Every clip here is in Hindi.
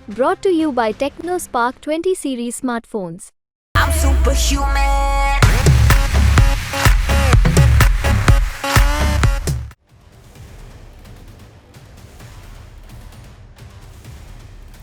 Brought to you by TechnoSpark 20 series smartphones. I'm superhuman.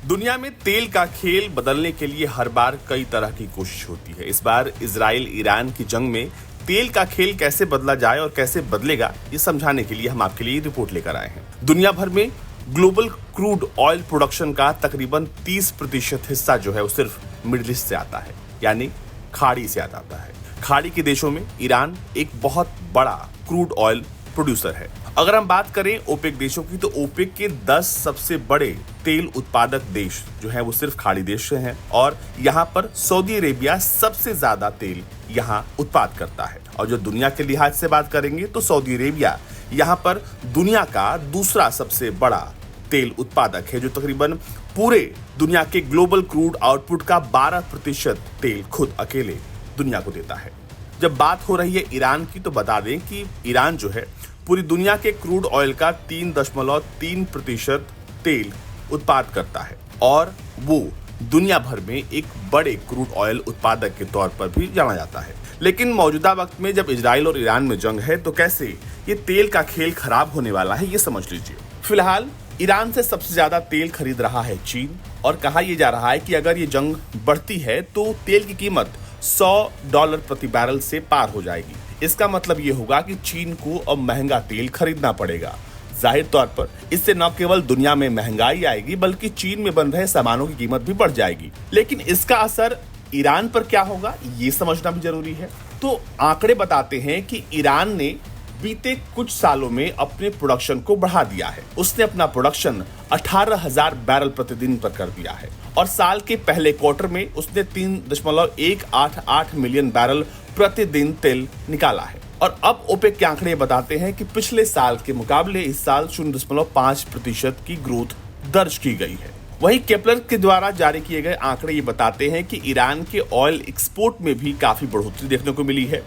दुनिया में तेल का खेल बदलने के लिए हर बार कई तरह की कोशिश होती है। इस बार इजराइल ईरान की जंग में तेल का खेल कैसे बदला जाए और कैसे बदलेगा, ये समझाने के लिए हम आपके लिए रिपोर्ट लेकर आए हैं। दुनिया भर में ग्लोबल क्रूड ऑयल प्रोडक्शन का तकरीबन 30% हिस्सा जो है वो सिर्फ मिडिल ईस्ट से आता है, यानी खाड़ी से आता है। खाड़ी के देशों में ईरान एक बहुत बड़ा क्रूड ऑयल प्रोड्यूसर है। अगर हम बात करें ओपेक देशों की, तो ओपेक के 10 सबसे बड़े तेल उत्पादक देश जो हैं वो सिर्फ खाड़ी देश से हैं, और यहाँ पर सऊदी अरेबिया सबसे ज्यादा तेल यहाँ उत्पाद करता है। और जो दुनिया के लिहाज से बात करेंगे तो सऊदी अरेबिया यहाँ पर दुनिया का दूसरा सबसे बड़ा तेल उत्पादक है, जो तकरीबन पूरे दुनिया के ग्लोबल क्रूड आउटपुट का 12% तेल खुद अकेले दुनिया को देता है। जब बात हो रही है ईरान की, तो बता दें कि ईरान जो है पूरी दुनिया के क्रूड ऑयल का 3.3% तेल उत्पाद करता है, और वो दुनिया भर में एक बड़े क्रूड ऑयल उत्पादक के तौर पर भी जाना जाता है। लेकिन मौजूदा वक्त में जब इजराइल और ईरान में जंग है, तो कैसे ये तेल का खेल खराब होने वाला है, ये समझ लीजिए। फिलहाल ईरान से सबसे ज्यादा तेल खरीद रहा है चीन, और कहा यह जा रहा है कि अगर ये जंग बढ़ती है तो तेल की कीमत $100 प्रति बैरल से पार हो जाएगी। इसका मतलब ये होगा कि चीन को अब महंगा तेल खरीदना पड़ेगा। जाहिर तौर पर इससे न केवल दुनिया में महंगाई आएगी, बल्कि चीन में बन रहे सामानों की कीमत भी बढ़ जाएगी। लेकिन इसका असर ईरान पर क्या होगा, ये समझना भी जरूरी है। तो आंकड़े बताते हैं कि ईरान ने बीते कुछ सालों में अपने प्रोडक्शन को बढ़ा दिया है। उसने अपना प्रोडक्शन 18,000 बैरल प्रतिदिन पर कर दिया है, और साल के पहले क्वार्टर में उसने 3.188 मिलियन बैरल प्रतिदिन तेल निकाला है। और अब ओपेक के आंकड़े बताते हैं कि पिछले साल के मुकाबले इस साल 0.5% की ग्रोथ दर्ज की गई है। वहीं केपलर के द्वारा जारी किए गए आंकड़े ये बताते हैं कि ईरान के ऑयल एक्सपोर्ट में भी काफी बढ़ोतरी देखने को मिली है।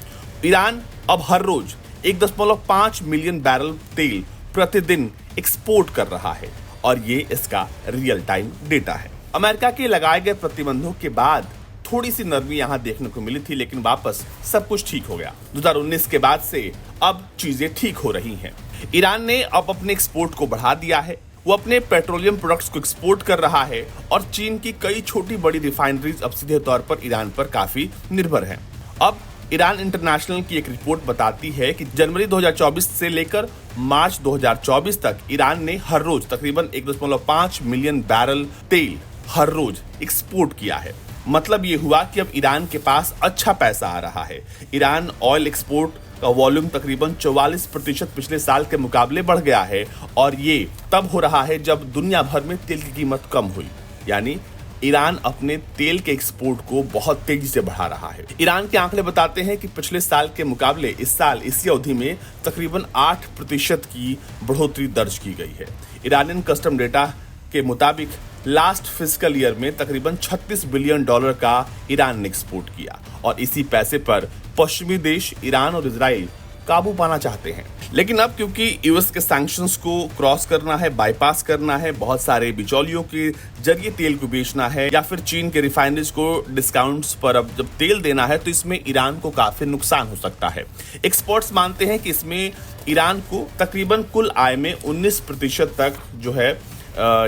ईरान अब हर रोज 1.5 मिलियन बैरल तेल प्रतिदिन एक्सपोर्ट कर रहा है, और ये इसका रियल टाइम डेटा है। अमेरिका के लगाए गए प्रतिबंधों के बाद थोड़ी सी नरमी यहाँ देखने को मिली थी, लेकिन वापस सब कुछ ठीक हो गया। 2019 के बाद से अब चीजें ठीक हो रही हैं। ईरान ने अब अपने एक्सपोर्ट को बढ़ा दिया है। वो अपने पेट्रोलियम प्रोडक्ट्स को एक्सपोर्ट कर रहा है, और चीन की कई छोटी बड़ी रिफाइनरीज अब सीधे तौर पर ईरान पर काफी निर्भर हैं। अब ईरान इंटरनेशनल की एक रिपोर्ट बताती है कि जनवरी 2024 से लेकर मार्च 2024 तक ईरान ने हर रोज तकरीबन 1.5 मिलियन बैरल तेल हर रोज एक्सपोर्ट किया है। मतलब ये हुआ कि अब ईरान के पास अच्छा पैसा आ रहा है। ईरान ऑयल एक्सपोर्ट का वॉल्यूम तकरीबन 44% पिछले साल के मुकाबले बढ़ गया है, और ये तब हो रहा है जब दुनिया भर में तेल की कीमत कम हुई। यानी ईरान अपने तेल के एक्सपोर्ट को बहुत तेजी से बढ़ा रहा है। ईरान के आंकड़े बताते हैं कि पिछले साल के मुकाबले इस साल इसी अवधि में तकरीबन 8% की बढ़ोतरी दर्ज की गई है। ईरानियन कस्टम डेटा के मुताबिक लास्ट फिस्कल ईयर में तकरीबन $36 बिलियन का ईरान ने एक्सपोर्ट किया, और इसी पैसे पर पश्चिमी देश ईरान और इजराइल काबू पाना चाहते हैं। लेकिन अब क्योंकि यूएस के सैंक्शंस को क्रॉस करना है, बाईपास करना है, बहुत सारे बिचौलियों के जरिए तेल को बेचना है, या फिर चीन के रिफाइनरीज को डिस्काउंट्स पर अब जब तेल देना है, तो इसमें ईरान को काफी नुकसान हो सकता है। एक्सपर्ट्स मानते हैं कि इसमें ईरान को तकरीबन कुल आय में 19% तक जो है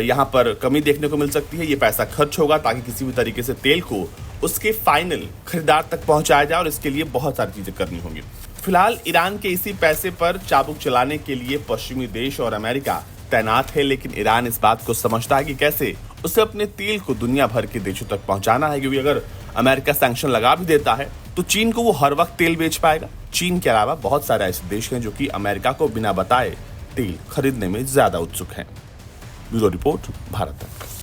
यहाँ पर कमी देखने को मिल सकती है। ये पैसा खर्च होगा ताकि किसी भी तरीके से तेल को उसके फाइनल खरीदार तक पहुंचाया जाए, और इसके लिए बहुत सारी चीजें करनी होंगी। फिलहाल ईरान के इसी पैसे पर चाबुक चलाने के लिए पश्चिमी देश और अमेरिका तैनात है, लेकिन ईरान इस बात को समझता है कि कैसे उसे अपने तेल को दुनिया भर के देशों तक पहुंचाना है, क्योंकि अगर अमेरिका सैंक्शन लगा भी देता है तो चीन को वो हर वक्त तेल बेच पाएगा। चीन के अलावा बहुत सारे ऐसे देश हैं जो कि अमेरिका को बिना बताए तेल खरीदने में ज्यादा उत्सुक हैं। ब्यूरो रिपोर्ट, भारत तक।